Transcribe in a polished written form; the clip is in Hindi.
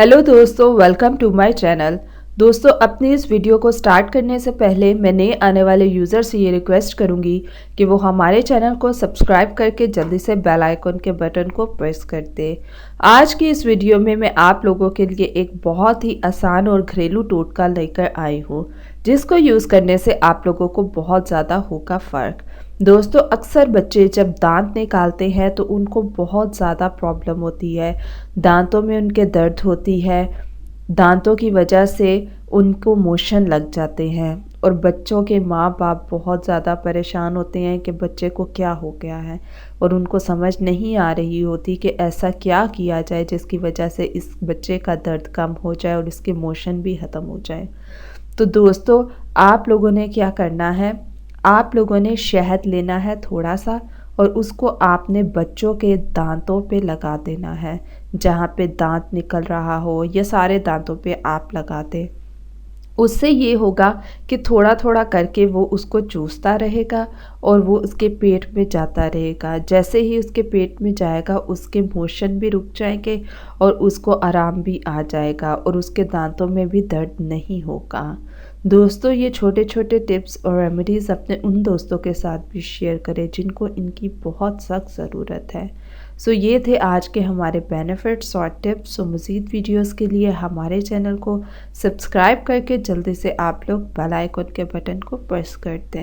हेलो दोस्तों, वेलकम टू माय चैनल। दोस्तों, अपनी इस वीडियो को स्टार्ट करने से पहले मैं नए आने वाले यूज़र से ये रिक्वेस्ट करूंगी कि वो हमारे चैनल को सब्सक्राइब करके जल्दी से बेल आइकन के बटन को प्रेस कर दें। आज की इस वीडियो में मैं आप लोगों के लिए एक बहुत ही आसान और घरेलू टोटका लेकर आई हूँ, जिसको यूज़ करने से आप लोगों को बहुत ज़्यादा होगा फ़र्क। दोस्तों, अक्सर बच्चे जब दांत निकालते हैं तो उनको बहुत ज़्यादा प्रॉब्लम होती है। दांतों में उनके दर्द होती है, दांतों की वजह से उनको मोशन लग जाते हैं और बच्चों के माँ बाप बहुत ज़्यादा परेशान होते हैं कि बच्चे को क्या हो गया है, और उनको समझ नहीं आ रही होती कि ऐसा क्या किया जाए जिसकी वजह से इस बच्चे का दर्द कम हो जाए और इसके मोशन भी ख़त्म हो जाए। तो दोस्तों, आप लोगों ने क्या करना है, आप लोगों ने शहद लेना है थोड़ा सा, और उसको आपने बच्चों के दांतों पे लगा देना है। जहाँ पे दांत निकल रहा हो या सारे दांतों पे आप लगा दें। उससे ये होगा कि थोड़ा थोड़ा करके वो उसको चूसता रहेगा और वो उसके पेट में जाता रहेगा। जैसे ही उसके पेट में जाएगा उसके मोशन भी रुक जाएंगे और उसको आराम भी आ जाएगा और उसके दांतों में भी दर्द नहीं होगा। दोस्तों, ये छोटे छोटे टिप्स और रेमेडीज़ अपने उन दोस्तों के साथ भी शेयर करें जिनको इनकी बहुत सख्त ज़रूरत है। सो ये थे आज के हमारे बेनिफिट्स और टिप्स। सो मज़ीद वीडियोस के लिए हमारे चैनल को सब्सक्राइब करके जल्दी से आप लोग बेल आइकन के बटन को प्रेस कर दें।